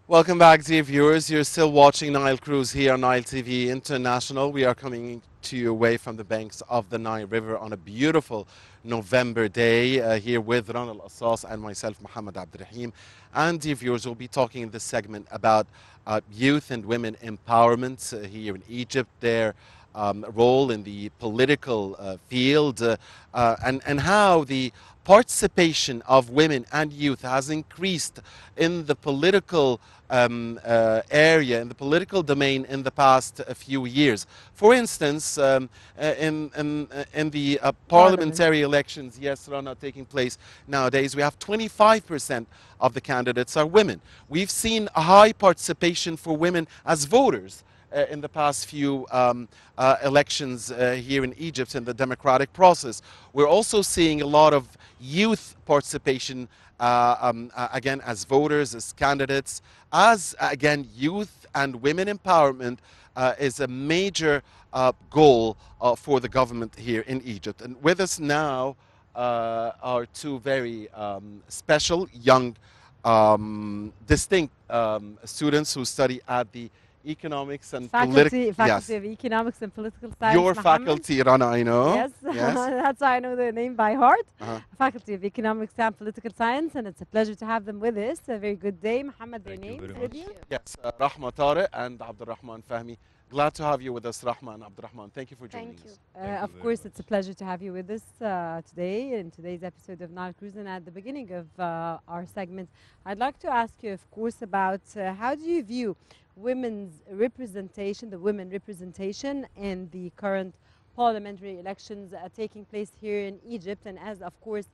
Welcome back, dear viewers. You're still watching Nile Cruise here on Nile TV International. We are coming to you away from the banks of the Nile River on a beautiful November day here with Rana Al-Assas and myself, Muhammad Abdurrahim. And dear viewers, we'll be talking in this segment about youth and women empowerment here in Egypt, their role in the political field, and how the participation of women and youth has increased in the political area, in the political domain in the past few years. For instance, in the parliamentary elections, yes, Rana, taking place nowadays, we have 25% of the candidates are women. We've seen a high participation for women as voters in the past few elections here in Egypt in the democratic process. We're also seeing a lot of youth participation again as voters, as candidates, as again youth and women empowerment is a major goal for the government here in Egypt. And with us now are two very special, young, distinct students who study at the Economics and Faculty of Economics and Political Science. Your Mohammed. faculty, Rana, I know. Yes, that's why I know the name by heart. Faculty of Economics and Political Science, and it's a pleasure to have them with us. A very good day. Mohammed, their names with you? Yes, Rahma, Tarek, and Abdel Fahmy. Glad to have you with us, Rahman, Abdurrahman. Thank you for joining us. Of course, it's a pleasure to have you with us today in today's episode of Nile Cruise. And at the beginning of our segment, I'd like to ask you, of course, about how do you view women's representation, the women representation in the current parliamentary elections taking place here in Egypt. And as, of course,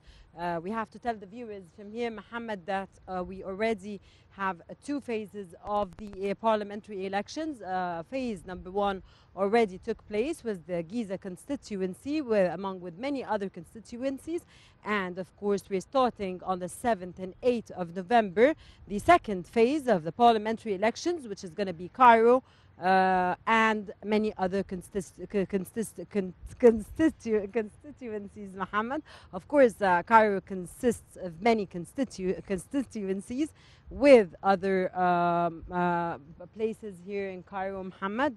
we have to tell the viewers from here, Mohammed, that we already have two phases of the parliamentary elections. Phase number one already took place with the Giza constituency, along with many other constituencies. And of course, we're starting on the 7th and 8th of November, the second phase of the parliamentary elections, which is going to be Cairo, and many other constituencies, Muhammad. Of course, Cairo consists of many constituencies with other places here in Cairo, Muhammad.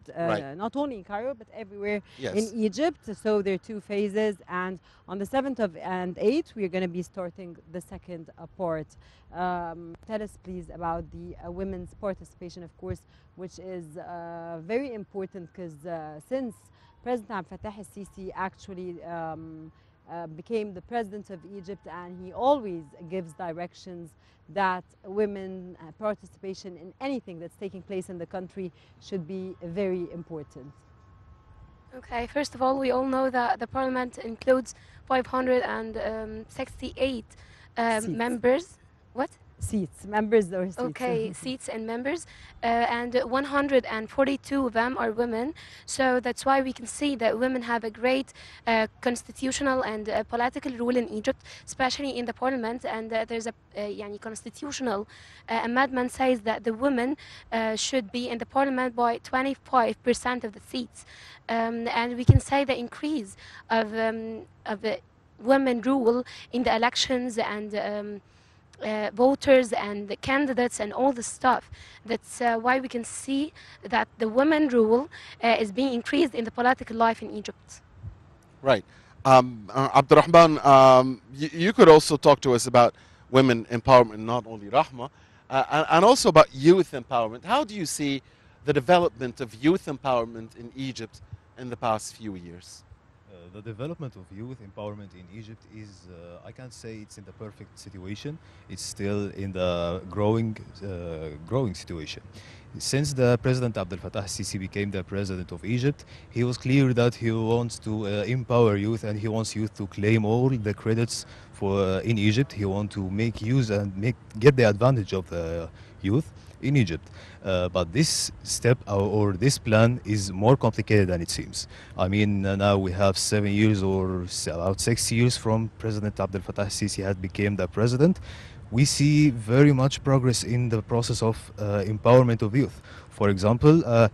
Not only in Cairo, but everywhere in Egypt. So there are two phases. And on the 7th and 8th, we're going to be starting the second part. Tell us, please, about the women's participation, of course, which is very important because since President Abdel al-Sisi actually became the president of Egypt, and he always gives directions that women participation in anything that's taking place in the country should be very important. Okay, first of all, we all know that the parliament includes 568 members. What? Seats, members or seats. Okay, seats and members, and 142 of them are women. So that's why we can see that women have a great constitutional and political role in Egypt, especially in the parliament. And there's a constitutional amendment says that the women should be in the parliament by 25% of the seats. And we can say the increase of women rule in the elections and voters and the candidates and all the stuff. That's why we can see that the women rule is being increased in the political life in Egypt. Right. Abdurrahman, you could also talk to us about women empowerment, not only Rahma, and also about youth empowerment. How do you see the development of youth empowerment in Egypt in the past few years? The development of youth empowerment in Egypt is, I can't say it's in the perfect situation. It's still in the growing situation. Since the President Abdel al-Sisi became the president of Egypt, he was clear that he wants to empower youth, and he wants youth to claim all the credits for in Egypt. He wants to make use and get the advantage of the youth in Egypt. But this step or this plan is more complicated than it seems. I mean, now we have 7 years or about 6 years from President Abdel al-Sisi had become the president. We see very much progress in the process of empowerment of youth. For example, a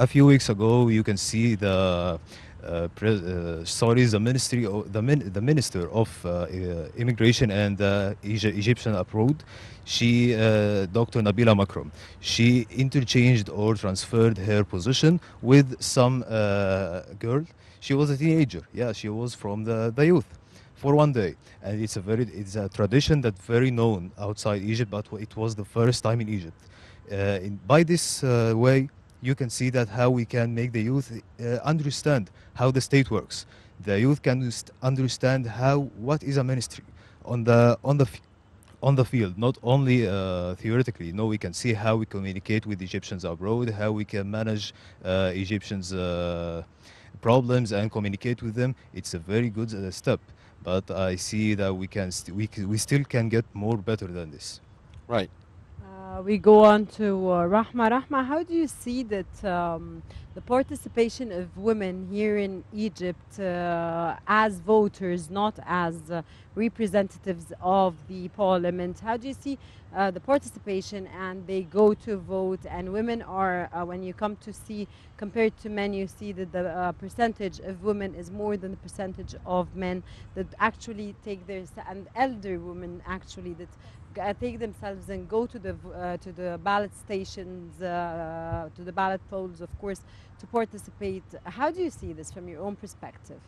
few weeks ago, you can see the sorry, the ministry, the minister of immigration and Egyptian abroad, she, Dr. Nabila Makram, she interchanged or transferred her position with some girl. She was a teenager. Yeah, she was from the youth for one day, and it's a tradition that very known outside Egypt, but it was the first time in Egypt. By this way, you can see that how we can make the youth understand how the state works. The youth can understand how what is a ministry on the field, not only theoretically. No, we can see how we communicate with Egyptians abroad, how we can manage Egyptians' problems and communicate with them. It's a very good step, but I see that we still can get more better than this. Right. We go on to Rahma. Rahma, how do you see that the participation of women here in Egypt as voters, not as representatives of the parliament? How do you see the participation, and they go to vote, and women are, when you come to see, compared to men, you see that the percentage of women is more than the percentage of men that actually take their, and elder women actually that take themselves and go to the ballot stations, to the ballot polls, of course, to participate. How do you see this from your own perspective?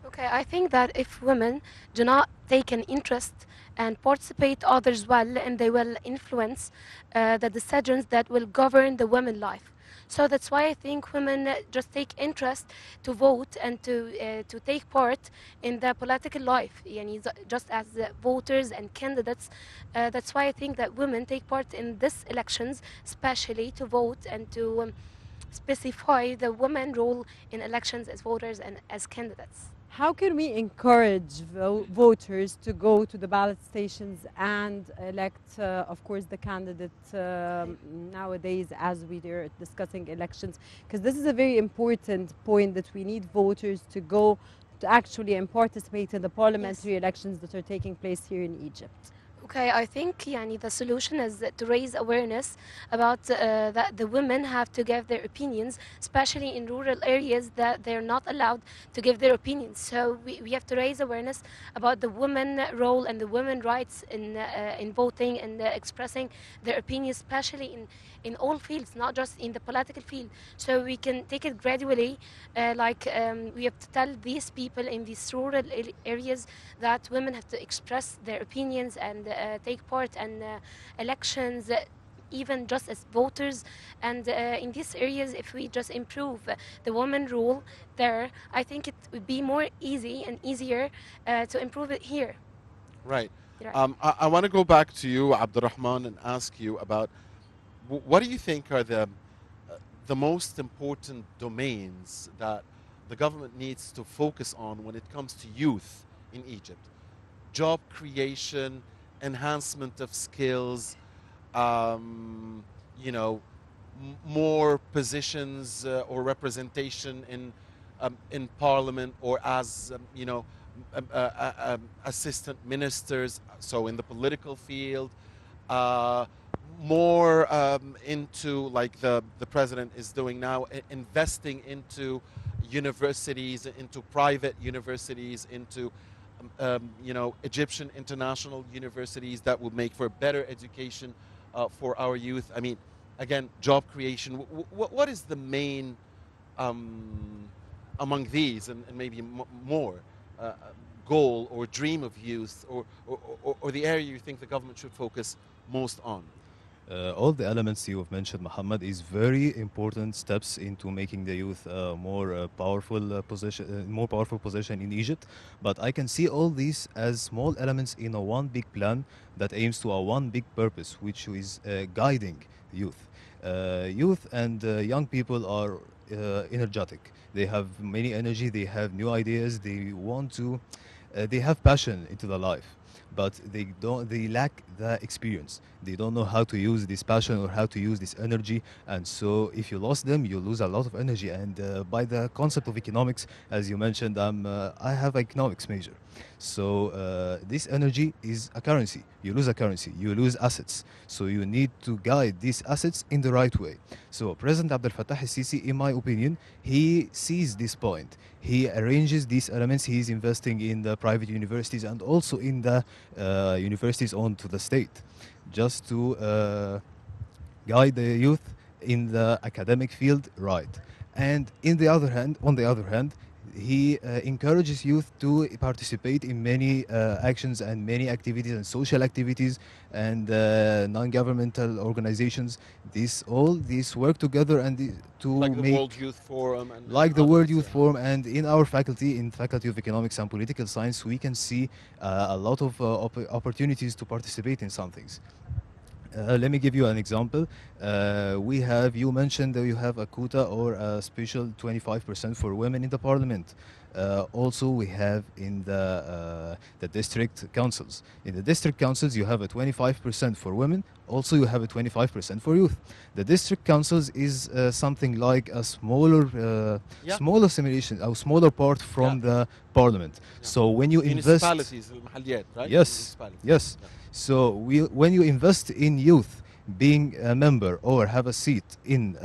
Okay, I think that if women do not take an interest and participate others well, and they will influence the decisions that will govern the women life. So that's why I think women just take interest to vote and to take part in the political life, just as voters and candidates. That's why I think that women take part in these elections, especially to vote and to specify the women role in elections as voters and as candidates. How can we encourage voters to go to the ballot stations and elect, of course, the candidate nowadays as we are discussing elections? Because this is a very important point, that we need voters to go to actually and participate in the parliamentary elections that are taking place here in Egypt. Okay, I think the solution is to raise awareness about that the women have to give their opinions, especially in rural areas that they're not allowed to give their opinions. So we have to raise awareness about the women role and the women rights in voting and expressing their opinions, especially in all fields, not just in the political field. So we can take it gradually, we have to tell these people in these rural areas that women have to express their opinions and take part in elections, even just as voters. And in these areas, if we just improve the women role there, I think it would be more easy and easier to improve it here. Right. I want to go back to you, Rahman, and ask you about what do you think are the most important domains that the government needs to focus on when it comes to youth in Egypt? Job creation, enhancement of skills, more positions or representation in parliament, or as assistant ministers, so in the political field, more into, like the president is doing now, investing into universities, into private universities, into Egyptian international universities that would make for better education for our youth. I mean, again, job creation. What is the main among these, and maybe more, goal or dream of youth, or the area you think the government should focus most on? All the elements you have mentioned, Muhammad, is very important steps into making the youth more powerful position in Egypt. But I can see all these as small elements in a one big plan that aims to a one big purpose, which is guiding youth. Youth and young people are energetic. They have many energy. They have new ideas. They want to. They have passion into the life. but they lack the experience. They don't know how to use this passion or how to use this energy, and so if you lost them, you lose a lot of energy. And by the concept of economics, as you mentioned, I have economics major. So this energy is a currency. You lose a currency, you lose assets. So you need to guide these assets in the right way. So President Abdel Fattah al-Sisi, in my opinion, he sees this point. He arranges these elements. He is investing in the private universities and also in the universities owned to the state, just to guide the youth in the academic field right. And on the other hand, he encourages youth to participate in many actions and many activities and social activities and non-governmental organizations. These work together and to Like the make World Youth Forum and like the World others, Youth yeah. Forum. And in our faculty, in Faculty of Economics and Political Science, we can see a lot of opportunities to participate in some things. Let me give you an example. You mentioned that you have a quota or a special 25% for women in the parliament. Also, we have in the district councils. In the district councils, you have a 25% for women. Also, you have a 25% for youth. The district councils is something like a Yeah. smaller simulation, a smaller part from the parliament. So when you invest, Municipalities, المحليات, right? yes, Municipalities. yes. Yeah. So when you invest in youth, being a member or have a seat in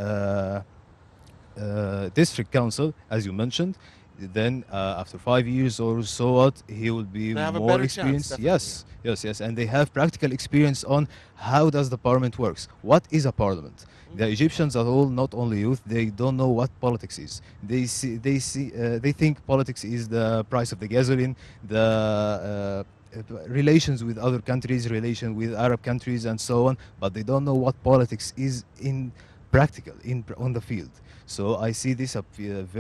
district council, as you mentioned, then after 5 years or so what, he will be They have a more better chance, experienced. definitely, Yes, yes, yes, and they have practical experience on how does the parliament works. What is a parliament? The Egyptians are all not only youth. They don't know what politics is. They think politics is the price of the gasoline, the relations with other countries, relation with Arab countries, and so on. But they don't know what politics is in practical, on the field. So I see this a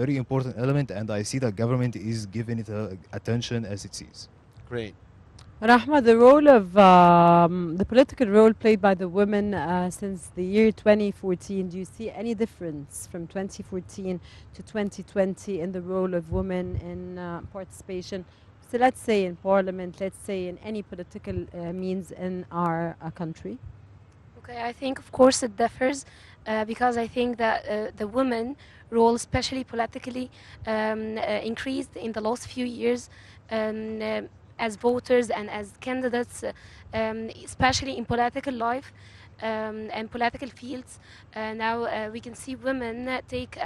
very important element, and I see that government is giving it attention as it sees. Great. Rahma, the role of the political role played by the women since the year 2014, do you see any difference from 2014 to 2020 in the role of women in participation? So let's say in parliament, let's say in any political means in our country. Okay, I think of course it differs because I think that the women role, especially politically, increased in the last few years as voters and as candidates, especially in political life and political fields. Now we can see women take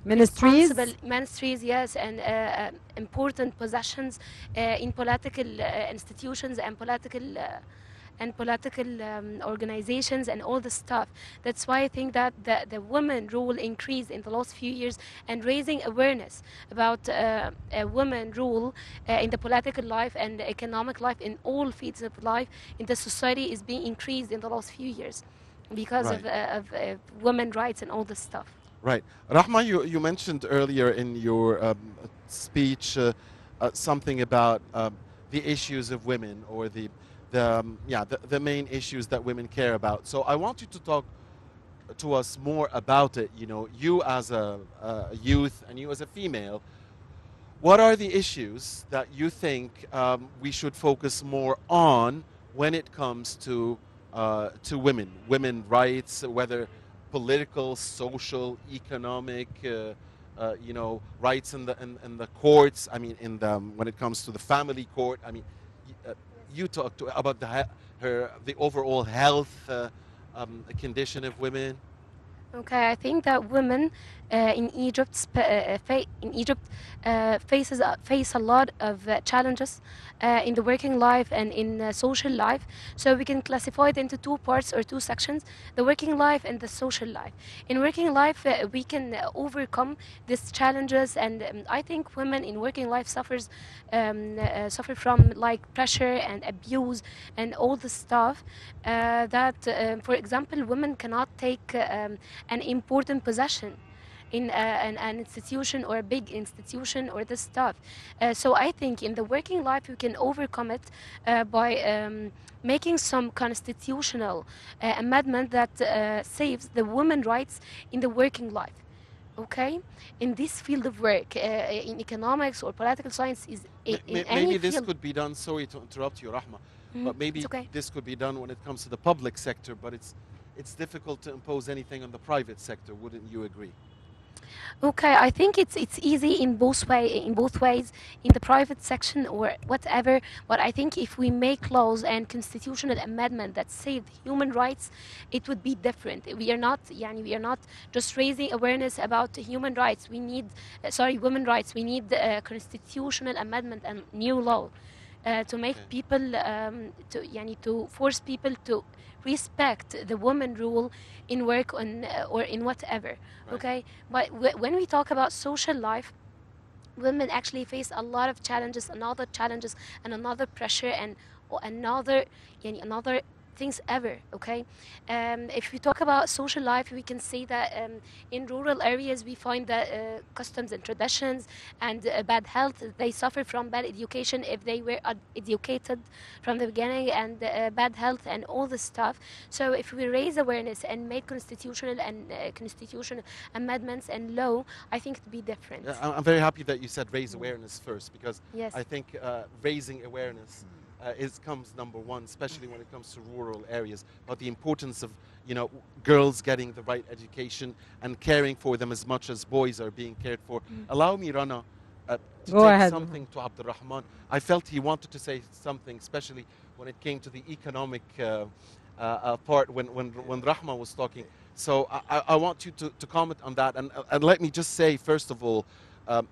Ministries? ministries, yes, and important positions in political institutions and political organizations and all the stuff. That's why I think that the women role increased in the last few years, and raising awareness about a women role in the political life and the economic life in all fields of life in the society is being increased in the last few years because of women rights and all this stuff. Right. Rahma, you mentioned earlier in your speech something about the issues of women, or the main issues that women care about. So I want you to talk to us more about it. You know, you as a youth and you as a female, what are the issues that you think we should focus more on when it comes to women rights, whether political, social, economic, rights in the courts. I mean, when it comes to the family court. I mean, you talked about the overall health condition of women. Okay, I think that women in Egypt face a lot of challenges in the working life and in social life. So we can classify it into two parts or two sections: the working life and the social life. In working life, we can overcome these challenges, and I think women in working life suffer from like pressure and abuse and all the stuff that, for example, women cannot take an important possession in an institution or a big institution or this stuff. So I think in the working life we can overcome it by making some constitutional amendment that saves the women rights in the working life. okay, in this field of work, in economics or political science, is in any Maybe this field. could be done. Sorry to interrupt you, Rahma, Mhm, but it's maybe okay. this could be done when it comes to the public sector. But it's difficult to impose anything on the private sector. Wouldn't you agree? Okay, I think it's easy in both ways, in the private section or whatever. But I think if we make laws and constitutional amendment that save human rights, it would be different. We are not, yani, we are not just raising awareness about human rights. We need, sorry, women rights. We need constitutional amendment and new law to make Okay. people to yani, to force people to respect the woman rule in work or in whatever. Right. Okay, but when we talk about social life, women actually face a lot of challenges and another pressure and another yani another things ever. Okay, if we talk about social life, we can say that in rural areas we find that customs and traditions and bad health, they suffer from bad education if they were educated from the beginning, and bad health and all this stuff. So if we raise awareness and make constitutional amendments and law, I think it'd be different. Yeah, I'm very happy that you said raise awareness first, because Yes. I think raising awareness comes number one, especially when it comes to rural areas, about the importance of girls getting the right education and caring for them as much as boys are being cared for. Allow me, Rana, to Go take ahead. something to Abdel Rahman. I felt he wanted to say something, especially when it came to the economic part when Rahma was talking. So I want you to comment on that, and let me just say first of all, um,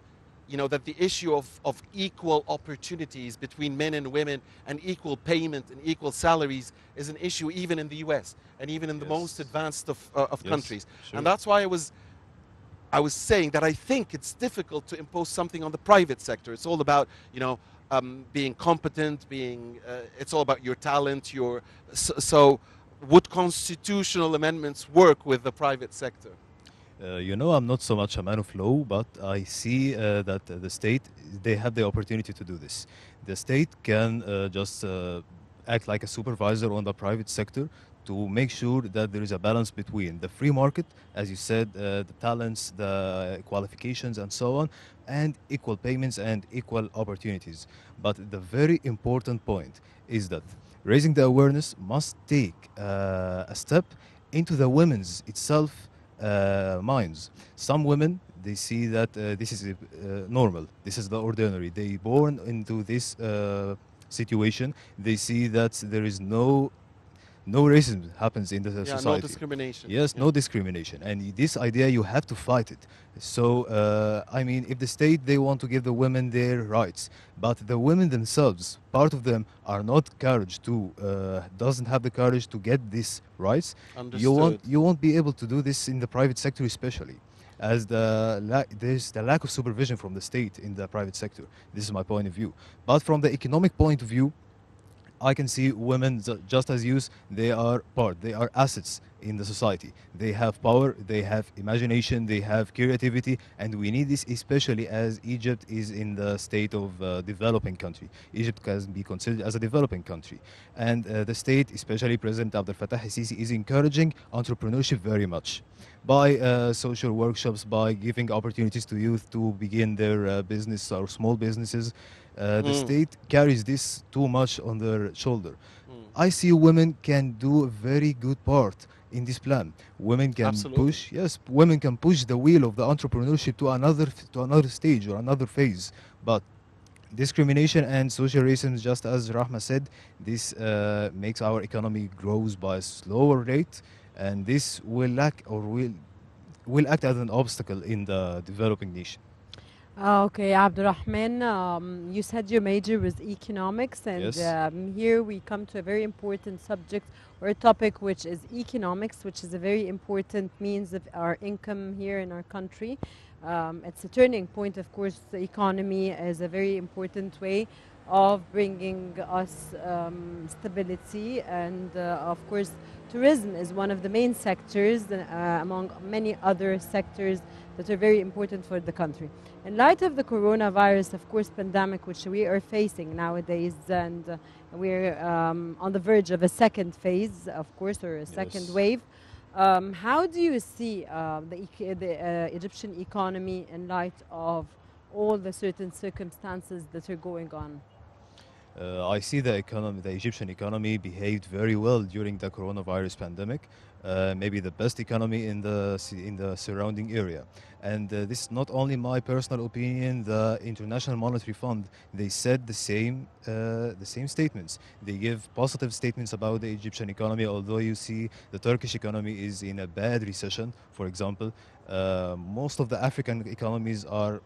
that the issue of equal opportunities between men and women and equal payment and equal salaries is an issue even in the U.S. and even in the most Yes. advanced of Yes, countries, sure. and that's why I was saying that I think it's difficult to impose something on the private sector. It's all about being competent, it's all about your talent. So would constitutional amendments work with the private sector? I'm not so much a man of law, but I see that the state, they have the opportunity to do this. The state can just act like a supervisor on the private sector to make sure that there is a balance between the free market, as you said, the talents, the qualifications, and so on, and equal payments and equal opportunities. But the very important point is that raising the awareness must take a step into the women's itself minds. Some women, they see that this is normal, this is the ordinary. They born into this situation. They see that there is no racism happens in the Yeah, no society. discrimination. Yes, Yeah. no discrimination, and this idea you have to fight it. So I mean, if the state they want to give the women their rights, but the women themselves, part of them are not courage to doesn't have the courage to get these rights. Understood. You won't be able to do this in the private sector, especially as there's the lack of supervision from the state in the private sector. This is my point of view. But from the economic point of view, I can see women just as youth, they are assets in the society. They have power, they have imagination, they have creativity, and we need this especially as Egypt is in the state of developing country. Egypt can be considered as a developing country. And the state, especially President Abdel Fattah al-Sisi, is encouraging entrepreneurship very much by social workshops, by giving opportunities to youth to begin their business or small businesses. The state carries this too much on their shoulder. I see women can do a very good part in this plan. Women can Absolutely. push, yes, women can push the wheel of the entrepreneurship to another stage or another phase. But discrimination and social racism, just as Rahma said, this makes our economy grows by a slower rate, and this will lack or will act as an obstacle in the developing nation. Okay, Abdurrahman, you said your major was economics, and Yes. here we come to a very important subject or a topic, which is economics, which is a very important means of our income here in our country. It's a turning point, of course. The economy is a very important way of bringing us stability, and of course, tourism is one of the main sectors among many other sectors that are very important for the country. In light of the coronavirus, of course, pandemic, which we are facing nowadays, and we're on the verge of a second phase, of course, or a second Yes. wave. How do you see the Egyptian economy in light of all the certain circumstances that are going on? I see the economy, the Egyptian economy behaved very well during the coronavirus pandemic. Maybe the best economy in the surrounding area. And this is not only my personal opinion. The International Monetary Fund, they said the same statements. They give positive statements about the Egyptian economy. Although you see the Turkish economy is in a bad recession, for example, most of the African economies are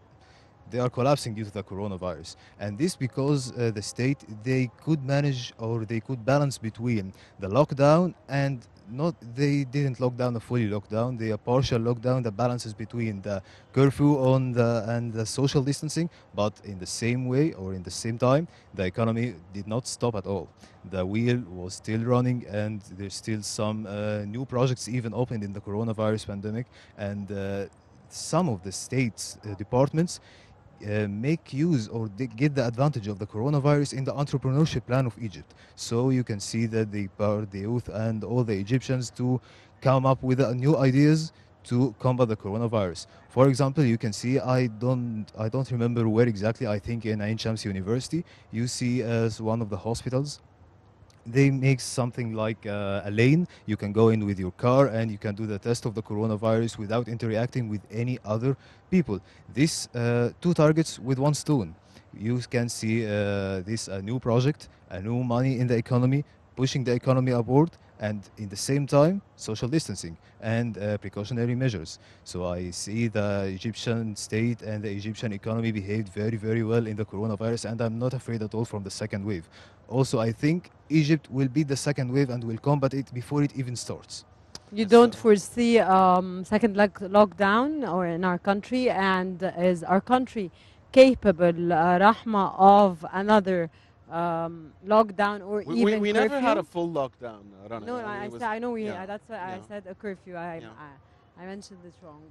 they are collapsing due to the coronavirus, and this because the state they could manage or they could balance between the lockdown and not they didn't lock down a fully lockdown, they a partial lockdown that balances between the curfew on the and the social distancing, but in the same way or in the same time the economy did not stop at all. The wheel was still running, and there's still some new projects even opened in the coronavirus pandemic, and some of the state's departments make use or get the advantage of the coronavirus in the entrepreneurship plan of Egypt. So you can see that they empowered the youth and all the Egyptians to come up with new ideas to combat the coronavirus. For example, you can see I don't remember where exactly. I think in Ain Shams University, you see as one of the hospitals they make something like a lane. You can go in with your car and you can do the test of the coronavirus without interacting with any other people. This two targets with one stone. You can see this a new project, a new money in the economy, pushing the economy upward, and in the same time social distancing and precautionary measures. So I see the Egyptian state and the Egyptian economy behaved very, very well in the coronavirus, and I'm not afraid at all from the second wave. Also, I think Egypt will beat the second wave and will combat it before it even starts. You Yes, don't foresee second lockdown or in our country, and is our country capable, Rahma, of another lockdown or even we never had a curfew? full lockdown, Rana. No, no, I mean, it was, I know we. yeah, That's why I yeah, said a curfew. yeah. I mentioned this wrong.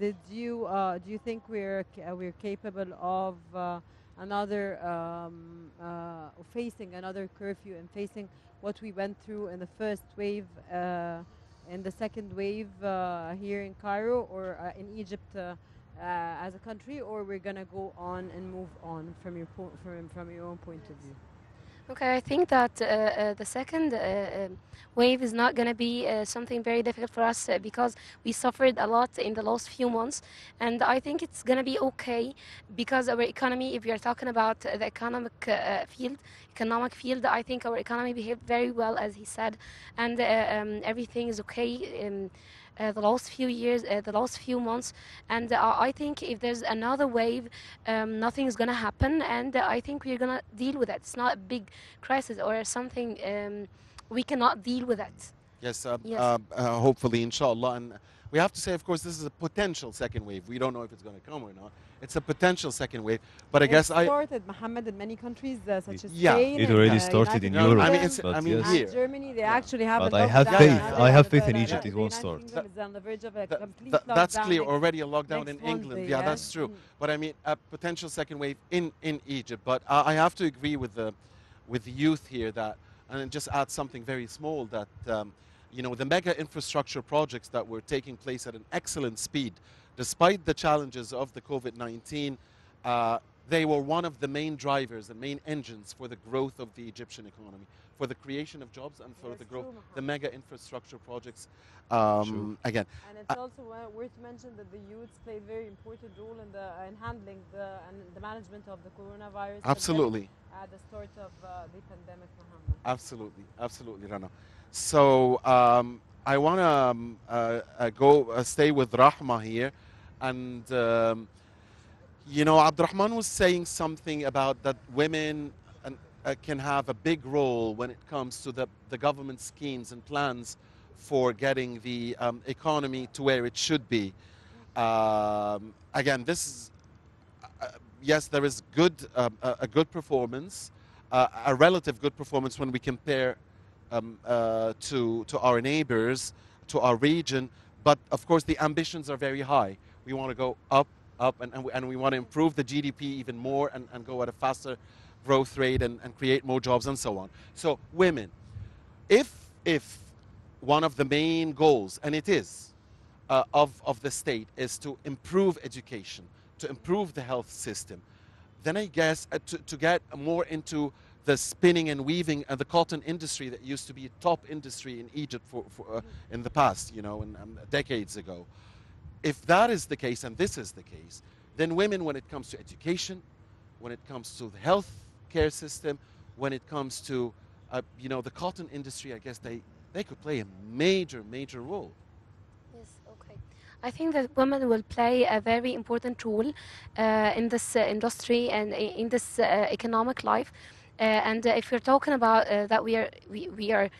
Did you? Do you think we're capable of another facing another curfew and facing what we went through in the first wave, in the second wave here in Cairo or in Egypt as a country, or we're gonna go on and move on from your from your own point of view? Okay, I think that the second wave is not going to be something very difficult for us because we suffered a lot in the last few months, and I think it's going to be okay because our economy, if we are talking about the economic field, I think our economy behaved very well, as he said, and everything is okay. The last few years, the last few months, and I think if there's another wave, nothing is gonna happen, and I think we're gonna deal with it. It's not a big crisis or something. We cannot deal with it. Yes, Yes. hopefully, inshallah. And we have to say, of course, this is a potential second wave. We don't know if it's going to come or not. It's a potential second wave. But I It guess started, Mohammed, in many countries such as Yeah. Spain It and already started United in no, Europe, I mean, Kingdom it's, but I mean, yes. and here. Germany. They Yeah. actually have But a I have lockdown. faith. Now I have the- faith the- in the- Egypt. the It won't United start. Kingdom is on the verge of a Th- complete that's lockdown clear. next, Already a lockdown in next England. Monday. Yeah, Yeah. that's true. But I mean, a potential second wave in Egypt. But I have to agree with the youth here that, and just add something very small that the mega infrastructure projects that were taking place at an excellent speed, despite the challenges of the COVID-19, they were one of the main drivers and main engines for the growth of the Egyptian economy, for the creation of jobs and for Yes, the growth, true, the Mohammed. mega infrastructure projects. True. Again, And uh, it's also worth to mention that the youths play a very important role in handling the management of the coronavirus pandemic absolutely. at the start of the pandemic, Mohammed. Absolutely, absolutely, Rana. So I want to go stay with Rahma here, and Abdurrahman was saying something about that women can have a big role when it comes to the government schemes and plans for getting the economy to where it should be. Again, this is yes, there is a good performance, a relative good performance when we compare to our neighbors, to our region. But of course, the ambitions are very high. We want to go up, and we want to improve the GDP even more and go at a faster growth rate and create more jobs and so on. So women, if one of the main goals, and it is, of the state is to improve education, to improve the health system. Then I guess to get more into the spinning and weaving and the cotton industry that used to be a top industry in Egypt in the past, you know, decades ago. If that is the case, and this is the case, then women, when it comes to education, when it comes to the health care system, when it comes to, you know, the cotton industry, I guess they could play a major, major role. Yes, okay. I think that women will play a very important role in this industry and in this economic life. And if we're talking about that we are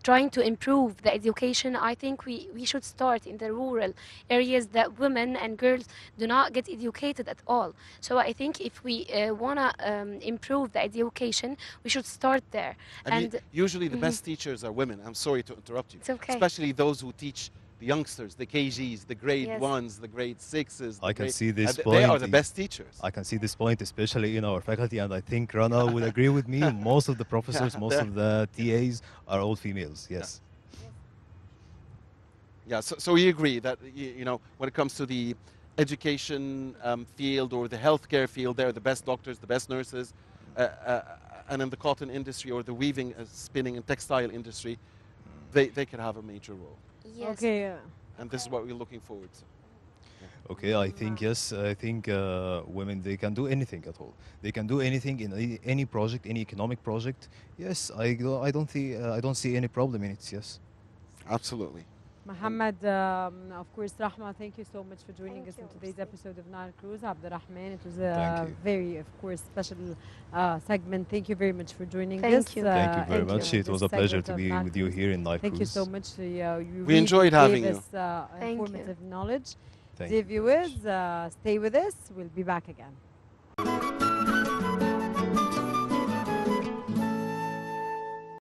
trying to improve the education, I think we should start in the rural areas that women and girls do not get educated at all. So I think if we want to improve the education, we should start there. And usually the best teachers are women. I'm sorry to interrupt you. It's okay. Especially those who teach the youngsters, the KGs, the grade Yes. ones, the grade sixes. I can see this point. They are the best teachers. I can see this point, especially in our faculty, and I think Rana will agree with me. Most of the professors, most of the TAs are all females. Yes. Yeah. So we agree that you know, when it comes to the education field or the healthcare field, they're the best doctors, the best nurses, and in the cotton industry or the weaving, spinning, and textile industry, they could have a major role. Yes. Okay. And this is what we're looking forward to. Okay, I think yes. I think women, they can do anything at all. They can do anything in any project, any economic project. Yes, I don't see any problem in it. Yes. Absolutely. Muhammad, of course, Rahma, thank you so much for joining us in today's episode of Nile Cruise. Abdel Rahman, it was a very, of course, special segment. Thank you very much for joining us. Thank you. Thank you very Thank much. you. It was This a pleasure segment to of be Nile with you Cruise. here in Nile Thank you Cruise. so much. You We enjoyed having gave you. us Thank you. informative knowledge. Thank Dear you. viewers, stay with us. We'll be back again.